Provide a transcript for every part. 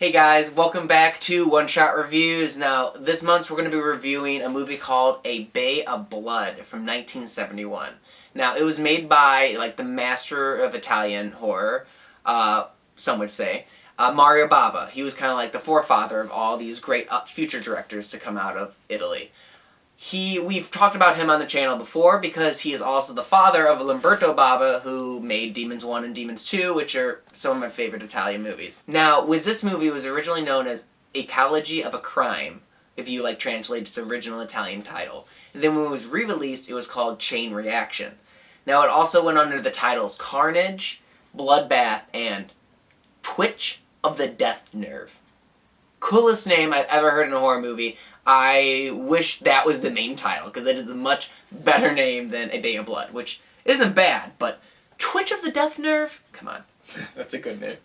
Hey guys, welcome back to One Shot Reviews. Now, this month we're going to be reviewing a movie called A Bay of Blood from 1971. Now, it was made by, the master of Italian horror, some would say, Mario Bava. He was kind of like the forefather of all these great future directors to come out of Italy. We've talked about him on the channel before because he is also the father of Lamberto Bava, who made Demons 1 and Demons 2, which are some of my favorite Italian movies. Now, this movie was originally known as Ecology of a Crime, if you translate its original Italian title. And then when it was re-released, it was called Chain Reaction. Now, it also went under the titles Carnage, Bloodbath, and Twitch of the Death Nerve. Coolest name I've ever heard in a horror movie. I wish that was the main title, because it is a much better name than A Bay of Blood, which isn't bad, but Twitch of the Death Nerve? Come on. That's a good name.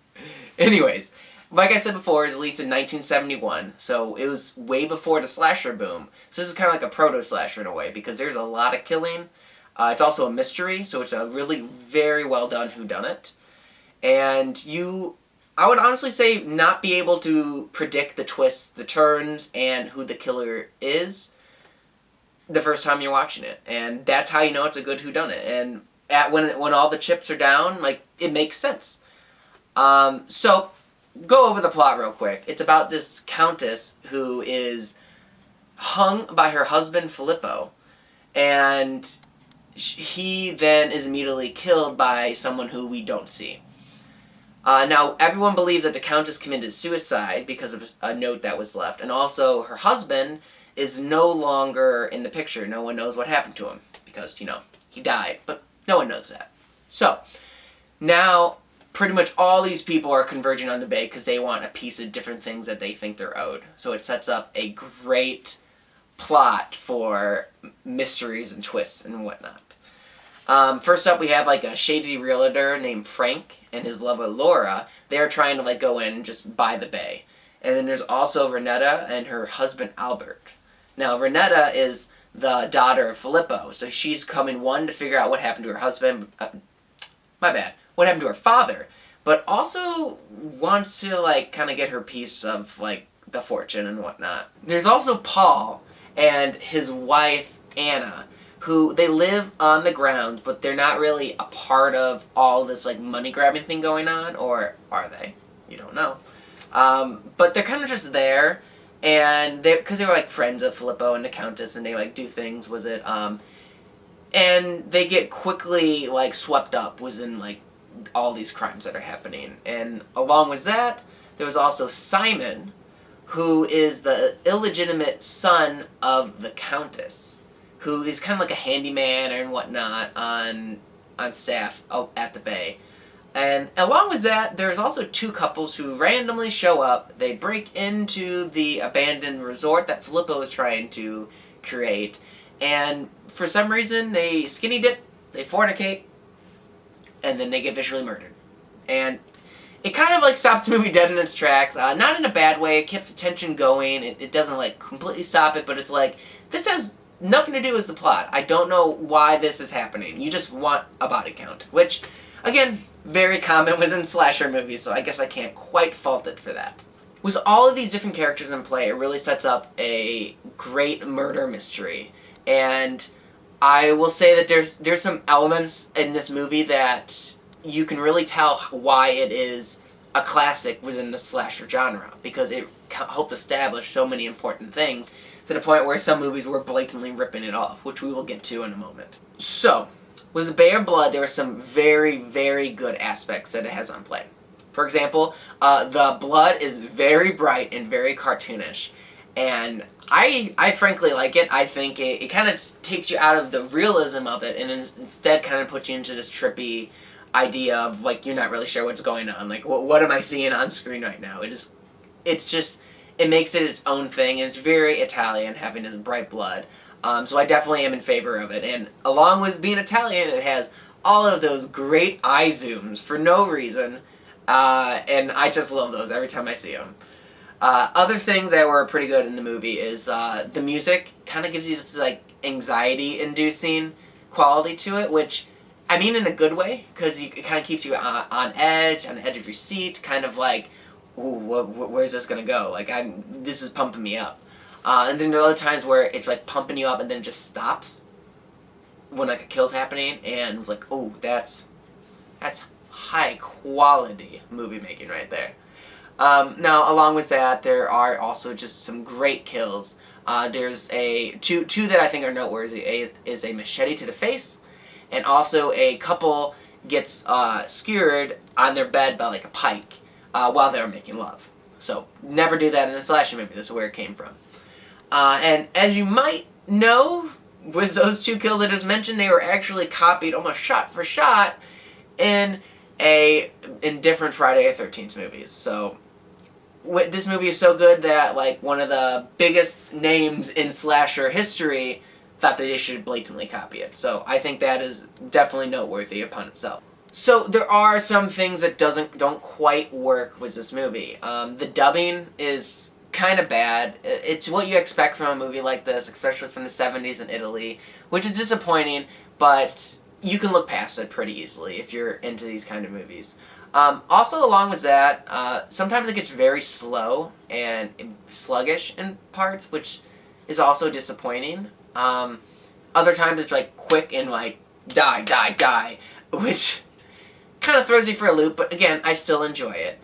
Anyways, like I said before, it was released in 1971, so it was way before the slasher boom. So this is kind of like a proto-slasher in a way, because there's a lot of killing. It's also a mystery, so it's a really very well done whodunit. And I would honestly say not be able to predict the twists, the turns, and who the killer is the first time you're watching it. And that's how you know it's a good whodunit. And when all the chips are down, it makes sense. So, go over the plot real quick. It's about this countess who is hung by her husband, Filippo, and he then is immediately killed by someone who we don't see. Now, everyone believes that the Countess committed suicide because of a note that was left, and also her husband is no longer in the picture. No one knows what happened to him because, he died, but no one knows that. So, now, pretty much all these people are converging on the bay because they want a piece of different things that they think they're owed. So it sets up a great plot for mysteries and twists and whatnot. First up, we have a shady realtor named Frank and his lover Laura. They're trying to go in and just buy the bay. And then there's also Renetta and her husband Albert. Now, Renetta is the daughter of Filippo, so she's coming, one, to figure out what happened to her husband. What happened to her father, but also wants to kind of get her piece of the fortune and whatnot. There's also Paul and his wife Anna, who they live on the grounds, but they're not really a part of all this money-grabbing thing going on, or are they? You don't know. But they're kind of just there, and because they were friends of Filippo and the Countess, and they do things, and they get quickly swept up in all these crimes that are happening. And along with that, there was also Simon, who is the illegitimate son of the Countess, who is kind of a handyman and whatnot on staff at the bay. And along with that, there's also two couples who randomly show up. They break into the abandoned resort that Filippo is trying to create, and for some reason they skinny dip, they fornicate, and then they get visually murdered. And it kind of stops the movie dead in its tracks, not in a bad way. It keeps the tension going. It doesn't completely stop it, but it's this has nothing to do with the plot. I don't know why this is happening. You just want a body count, which, again, very common within slasher movies, so I guess I can't quite fault it for that. With all of these different characters in play, it really sets up a great murder mystery. And I will say that there's some elements in this movie that you can really tell why it is a classic within the slasher genre, because it helped establish so many important things, to the point where some movies were blatantly ripping it off, which we will get to in a moment. So, with A Bay of Blood, there are some very, very good aspects that it has on play. For example, the blood is very bright and very cartoonish, and I frankly like it. I think it kind of takes you out of the realism of it, and instead kind of puts you into this trippy idea of you're not really sure what's going on. What am I seeing on screen right now? It makes it its own thing, and it's very Italian, having this bright blood. So I definitely am in favor of it. And along with being Italian, it has all of those great eye zooms for no reason, and I just love those every time I see them. Other things that were pretty good in the movie is the music kind of gives you this anxiety-inducing quality to it, which I mean in a good way, because it kind of keeps you on edge of your seat, kind of ooh, where's this gonna go? Like, this is pumping me up. And then there are other times where it's like pumping you up and then just stops when like a kill's happening, and it's like, oh, that's high quality movie making right there. Now, along with that, there are also just some great kills. There's two that I think are noteworthy. Is a machete to the face, and also a couple gets skewered on their bed by like a pike while they were making love. So never do that in a slasher movie. This is where it came from. And as you might know, with those two kills I just mentioned, they were actually copied almost shot for shot in different Friday the 13th movies. So this movie is so good that like one of the biggest names in slasher history thought that they should blatantly copy it. So I think that is definitely noteworthy upon itself. So there are some things that don't quite work with this movie. The dubbing is kind of bad. It's what you expect from a movie like this, especially from the 70s in Italy, which is disappointing, but you can look past it pretty easily if you're into these kind of movies. Also, along with that, sometimes it gets very slow and sluggish in parts, which is also disappointing. Other times it's like quick and like die, die, die, which kind of throws you for a loop, but again, I still enjoy it.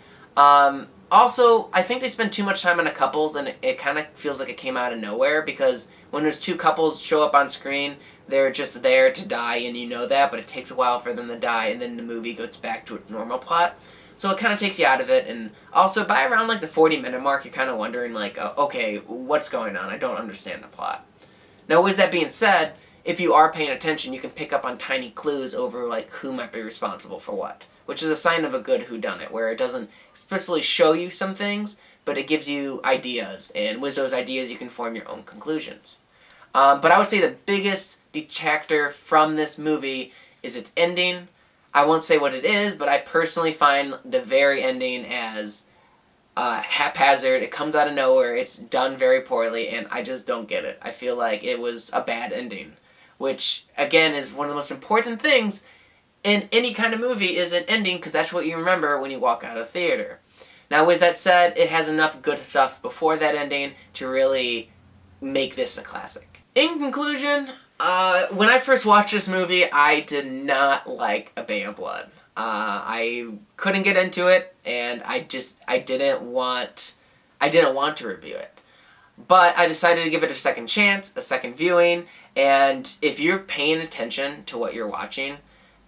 Also, I think they spend too much time on the couples, and it kind of feels like it came out of nowhere, because when those two couples show up on screen, they're just there to die, and you know that, but it takes a while for them to die, and then the movie goes back to its normal plot. So it kind of takes you out of it, and also by around like the 40-minute mark, you're kind of wondering like, okay, what's going on? I don't understand the plot. Now, with that being said, if you are paying attention, you can pick up on tiny clues over like who might be responsible for what, which is a sign of a good whodunit, where it doesn't explicitly show you some things, but it gives you ideas, and with those ideas you can form your own conclusions. But I would say the biggest detractor from this movie is its ending. I won't say what it is, but I personally find the very ending as haphazard. It comes out of nowhere, it's done very poorly, and I just don't get it. I feel like it was a bad ending, which, again, is one of the most important things in any kind of movie, is an ending, because that's what you remember when you walk out of theater. Now, with that said, it has enough good stuff before that ending to really make this a classic. In conclusion, when I first watched this movie, I did not like A Bay of Blood. I couldn't get into it, and I didn't want to review it. But I decided to give it a second chance, a second viewing, and if you're paying attention to what you're watching,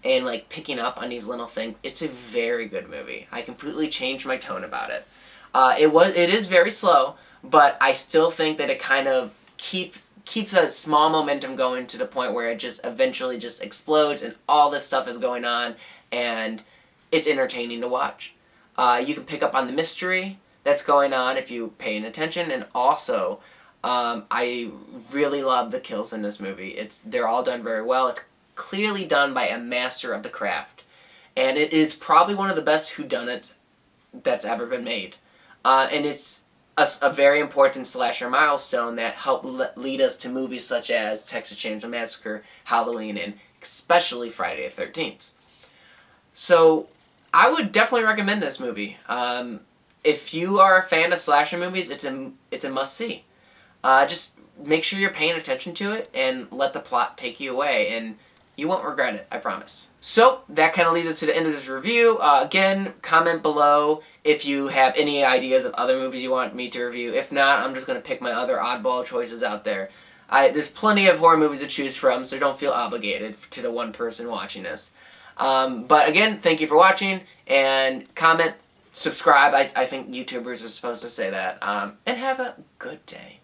and like picking up on these little things, it's a very good movie. I completely changed my tone about it. It is very slow, but I still think that it kind of keeps a small momentum going to the point where it just eventually just explodes, and all this stuff is going on, and it's entertaining to watch. You can pick up on the mystery that's going on if you're paying attention, and also I really love the kills in this movie. They're all done very well. It's clearly done by a master of the craft, and it is probably one of the best whodunits that's ever been made. And it's a very important slasher milestone that helped lead us to movies such as Texas Chainsaw Massacre, Halloween, and especially Friday the 13th. So I would definitely recommend this movie. If you are a fan of slasher movies, it's a must-see. Just make sure you're paying attention to it and let the plot take you away, and you won't regret it, I promise. So, that kind of leads us to the end of this review. Again, comment below if you have any ideas of other movies you want me to review. If not, I'm just going to pick my other oddball choices out there. There's plenty of horror movies to choose from, so don't feel obligated to the one person watching this. But again, thank you for watching, and comment, subscribe. I think YouTubers are supposed to say that. And have a good day.